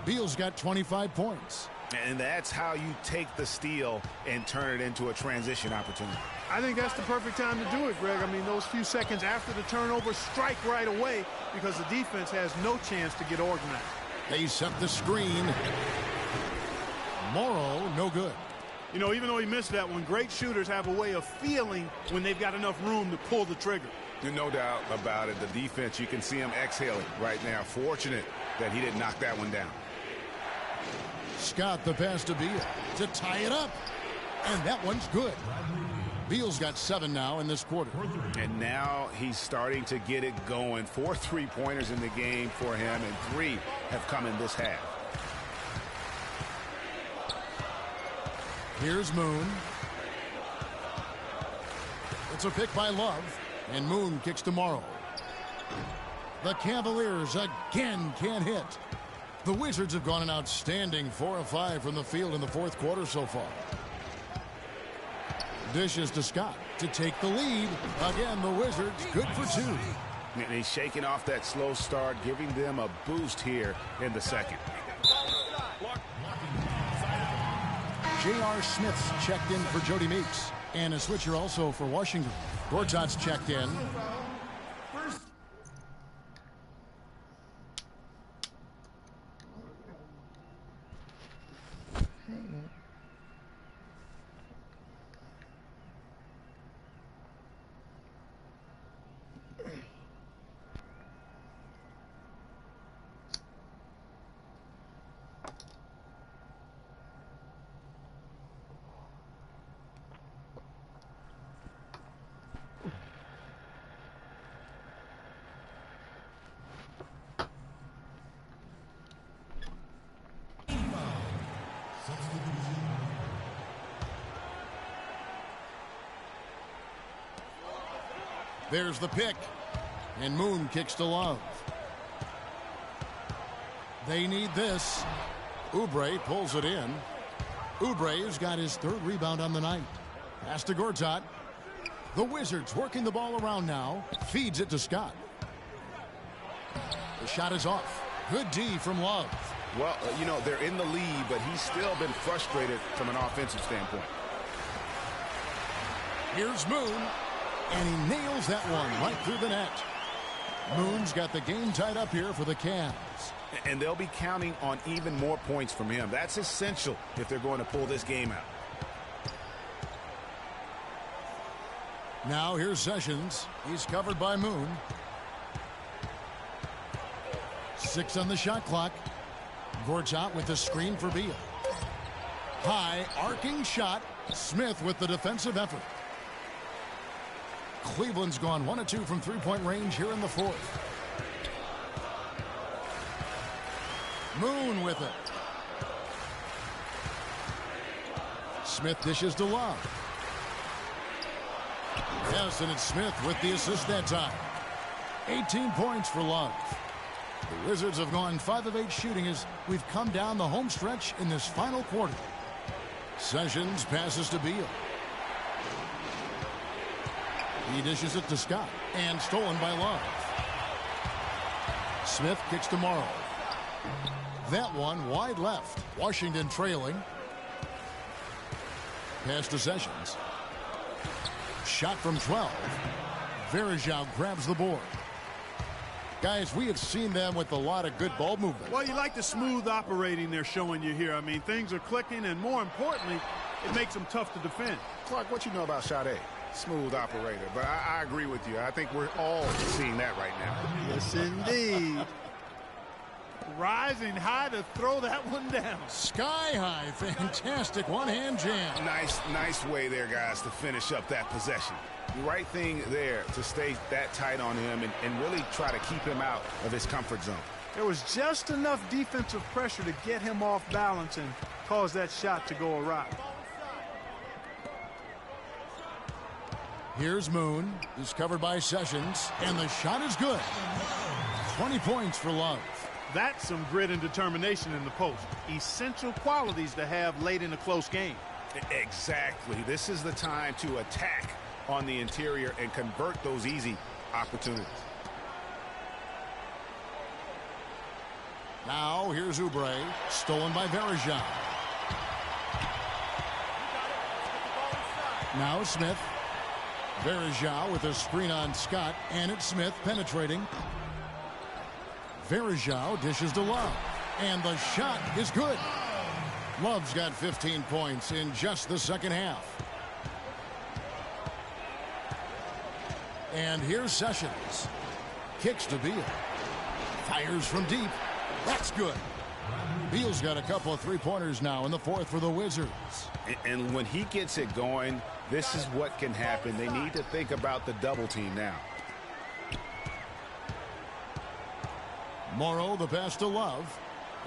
Beal's got 25 points. And that's how you take the steal and turn it into a transition opportunity. I think that's the perfect time to do it, Greg. I mean, those few seconds after the turnover, strike right away because the defense has no chance to get organized. They set the screen. Morrow, no good. You know, even though he missed that one, great shooters have a way of feeling when they've got enough room to pull the trigger. No doubt about it. The defense, you can see him exhaling right now. Fortunate that he didn't knock that one down. Scott the pass to Beal to tie it up. And that one's good. Beal's got 7 now in this quarter. And now he's starting to get it going. 4 3-pointers in the game for him, and 3 have come in this half. Here's Moon. It's a pick by Love. And Moon kicks to Morrow. The Cavaliers again can't hit. The Wizards have gone an outstanding 4 of 5 from the field in the fourth quarter so far. Dishes to Scott to take the lead. Again, the Wizards good for 2. And he's shaking off that slow start, giving them a boost here in the second. J.R. Smith's checked in for Jody Meeks. And a switcher also for Washington. Gortat's checked in. There's the pick. And Moon kicks to Love. They need this. Oubre pulls it in. Oubre has got his 3rd rebound on the night. Pass to Gortat. The Wizards working the ball around now. Feeds it to Scott. The shot is off. Good D from Love. Well, you know, they're in the lead, but he's still been frustrated from an offensive standpoint. Here's Moon. And he nails that one right through the net. Moon's got the game tied up here for the Cavs. And they'll be counting on even more points from him. That's essential if they're going to pull this game out. Now here's Sessions. He's covered by Moon. 6 on the shot clock. Gortat with the screen for Beal. High arcing shot. Smith with the defensive effort. Cleveland's gone 1 of 2 from 3-point range here in the fourth. Moon with it. Smith dishes to Love. Yes, and it's Smith with the assist that time. 18 points for Love. The Wizards have gone 5 of 8 shooting as we've come down the home stretch in this final quarter. Sessions passes to Beal. He dishes it to Scott, and stolen by Love. Smith kicks to Morrow. That one wide left. Washington trailing. Pass to Sessions. Shot from 12. Verejao grabs the board. Guys, we have seen them with a lot of good ball movement. Well, you like the smooth operating they're showing you here. I mean, things are clicking, and more importantly, it makes them tough to defend. Clark, what you know about Sade? Smooth operator, but I agree with you. I think we're all seeing that right now. Yes, indeed. Rising high to throw that one down. Sky high, fantastic one-hand jam. Nice way there, guys, to finish up that possession. The right thing there to stay that tight on him and really try to keep him out of his comfort zone. There was just enough defensive pressure to get him off balance and cause that shot to go awry. Here's Moon. He's covered by Sessions, and the shot is good. 20 points for Love. That's some grit and determination in the post. Essential qualities to have late in a close game. Exactly. This is the time to attack on the interior and convert those easy opportunities. Now here's Oubre, stolen by Verejao. Now Smith. Verejao with a screen on Scott, and it's Smith penetrating. Verejao dishes to Love, and the shot is good. Love's got 15 points in just the second half. And here's Sessions. Kicks to Beal. Fires from deep. That's good. Beal's got a couple of three-pointers now in the fourth for the Wizards. And when he gets it going, this is what can happen. They need to think about the double team now. Morrow, the pass to Love.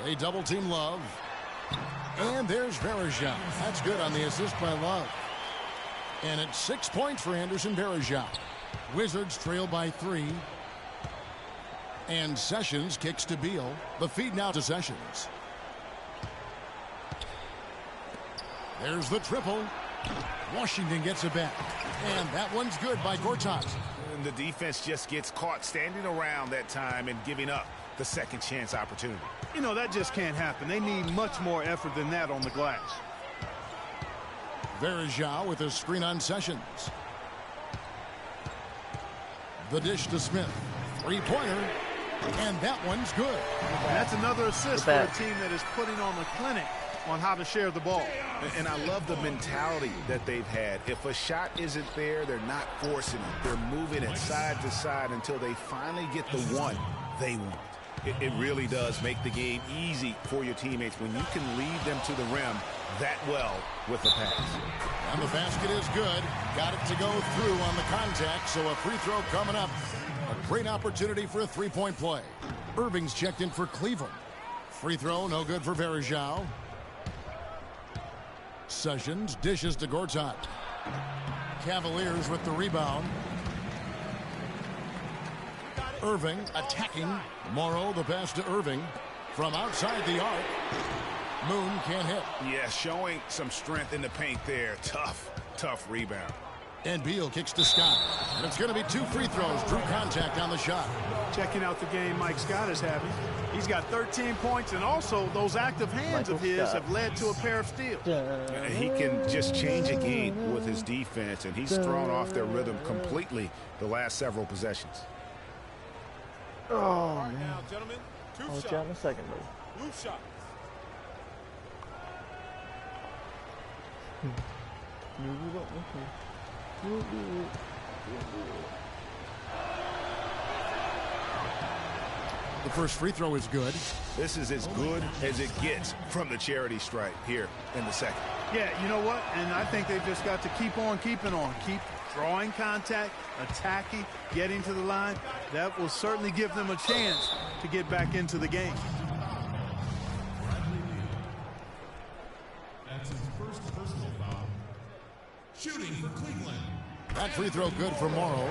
They double-team Love. And there's Verejao. That's good on the assist by Love. And it's 6 points for Anderson Verejao. Wizards trail by 3. And Sessions kicks to Beal. The feed now to Sessions. There's the triple. Washington gets it back. And that one's good by Gortat. And the defense just gets caught standing around that time and giving up the second chance opportunity. You know, that just can't happen. They need much more effort than that on the glass. Verejao with a screen on Sessions. The dish to Smith. Three-pointer. And that one's good. And that's another assist for a team that is putting on the clinic on how to share the ball. And I love the mentality that they've had. If a shot isn't there, they're not forcing it. They're moving it side to side until they finally get the one they want. It really does make the game easy for your teammates when you can lead them to the rim that well with the pass. And the basket is good. Got it to go through on the contact, so a free throw coming up. A great opportunity for a three-point play. Irving's checked in for Cleveland. Free throw, no good for Verejao. Sessions dishes to Gortat. Cavaliers with the rebound. Irving attacking. Morrow the pass to Irving from outside the arc. Moon can't hit. Yeah, showing some strength in the paint there. Tough rebound. And Beal kicks to Scott. And it's going to be 2 free throws. Drew contact on the shot. Checking out the game Mike Scott is having. He's got 13 points, and also those active hands of his have led to a pair of steals. He can just change a game with his defense, and he's thrown off their rhythm completely the last several possessions. Oh, man. Now, gentlemen, I'll shots. In a second, though. Blue shots. The first free throw is good. This is as good as it gets from the charity stripe here in the second. Yeah, you know what? And I think they've just got to keep on keeping on. Keep drawing contact, attacking, getting to the line. That will certainly give them a chance to get back into the game. That's his first personal foul. Shooting for Cleveland. That free throw good for Morrow.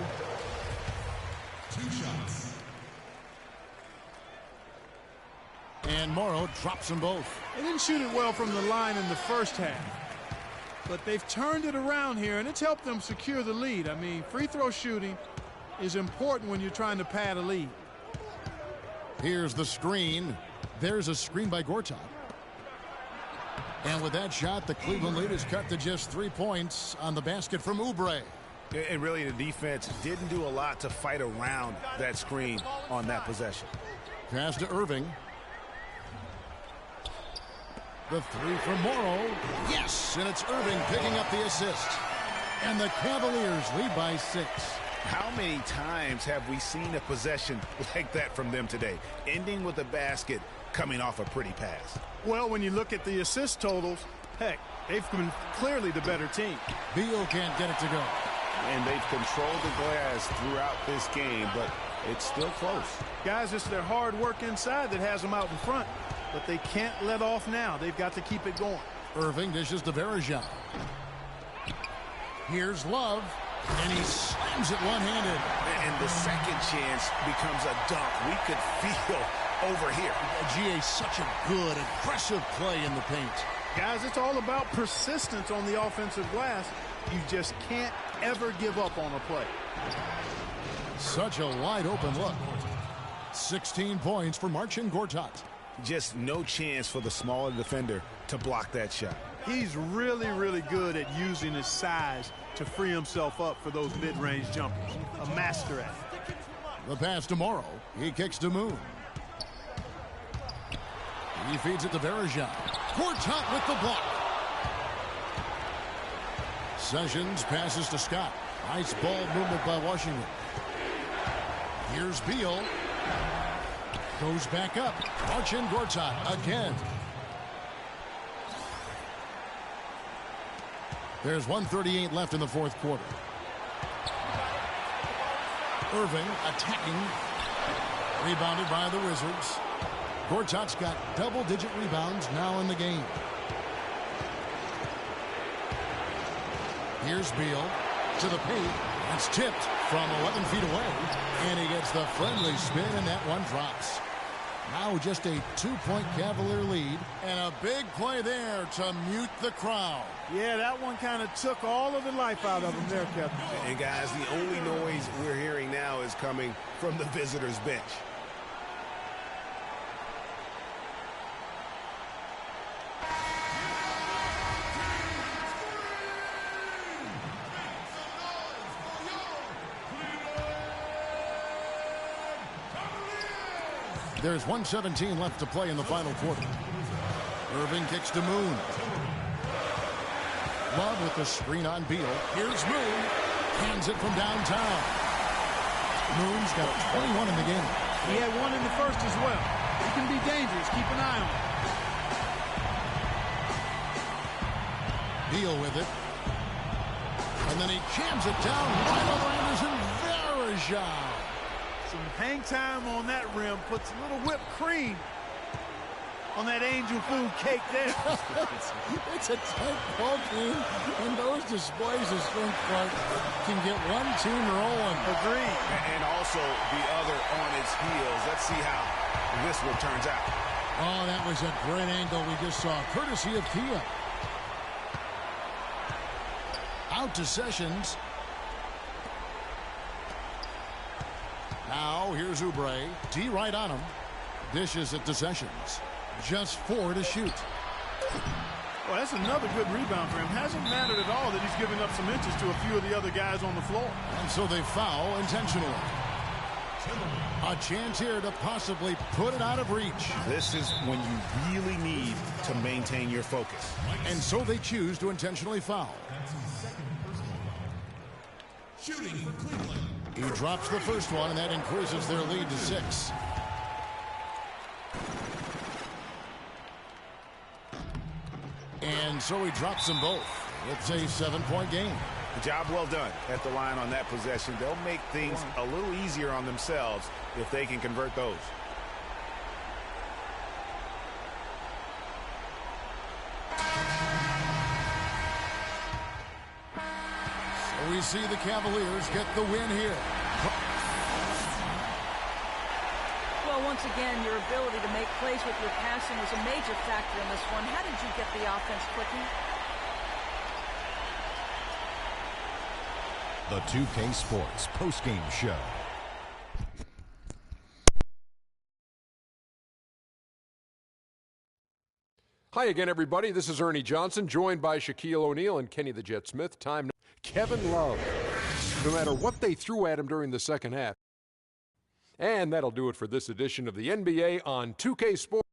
2 shots. And Morrow drops them both. They didn't shoot it well from the line in the first half. But they've turned it around here, and it's helped them secure the lead. I mean, free throw shooting is important when you're trying to pad a lead. Here's the screen. There's a screen by Gortat. And with that shot, the Cleveland lead is cut to just 3 points on the basket from Oubre. And really, the defense didn't do a lot to fight around that screen on that possession. Pass to Irving. The three from Morrow. Yes, and it's Irving picking up the assist. And the Cavaliers lead by 6. How many times have we seen a possession like that from them today, ending with a basket coming off a pretty pass? Well, when you look at the assist totals, heck, they've been clearly the better team. Beal can't get it to go. And they've controlled the glass throughout this game, but it's still close. Guys, it's their hard work inside that has them out in front, but they can't let off now. They've got to keep it going. Irving dishes to Varejao. Here's Love, and he slams it one-handed. And the second chance becomes a dunk. We could feel over here. GA, such a good, aggressive play in the paint. Guys, it's all about persistence on the offensive glass. You just can't ever give up on a play. Such a wide-open look. 16 points for Marcin Gortat. Just no chance for the smaller defender to block that shot. He's really, really good at using his size to free himself up for those mid-range jumpers. A master at it. The pass to Morrow. He kicks to Moon. He feeds it to Varejao. Gortat with the block. Sessions passes to Scott. Nice ball movement by Washington. Here's Beal. Goes back up. Marcin Gortat again. There's 1:38 left in the fourth quarter. Irving attacking. Rebounded by the Wizards. Gortat's got double-digit rebounds now in the game. Here's Beal to the paint. That's tipped from 11 feet away. And he gets the friendly spin, and that one drops. Now just a 2-point Cavalier lead. And a big play there to mute the crowd. Yeah, that one kind of took all of the life out of him there, Kevin. And guys, the only noise we're hearing now is coming from the visitors' bench. There's 1:17 left to play in the final quarter. Irving kicks to Moon. Love with the screen on Beal. Here's Moon. Hands it from downtown. Moon's got 21 in the game. He had one in the first as well. He can be dangerous. Keep an eye on him. Beal with it. And then he jams it down right over Anderson. Varejao. Some hang time on that rim. Puts a little whipped cream on that angel food cake there. It's a tight ball game, and those displays of strength can get one team rolling. Agreed. And also the other on its heels. Let's see how this one turns out. Oh, that was a great angle we just saw, courtesy of Kia. Out to Sessions. Now, here's Oubre. D right on him. Dishes it to Sessions. Just 4 to shoot. Well, that's another good rebound for him. Hasn't mattered at all that he's giving up some inches to a few of the other guys on the floor. And so they foul intentionally. A chance here to possibly put it out of reach. This is when you really need to maintain your focus. And so they choose to intentionally foul. Shooting Cleveland. He drops the first one, and that increases their lead to 6. And so he drops them both. It's a 7-point game. Job well done at the line on that possession. They'll make things a little easier on themselves if they can convert those. So we see the Cavaliers get the win here. Well, once again, your ability to make plays with your passing was a major factor in this one. How did you get the offense clicking? The 2K Sports postgame show. Hi again, everybody. This is Ernie Johnson, joined by Shaquille O'Neal and Kenny the Jet Smith. Time Kevin Love. No matter what they threw at him during the second half. And that'll do it for this edition of the NBA on 2K Sports.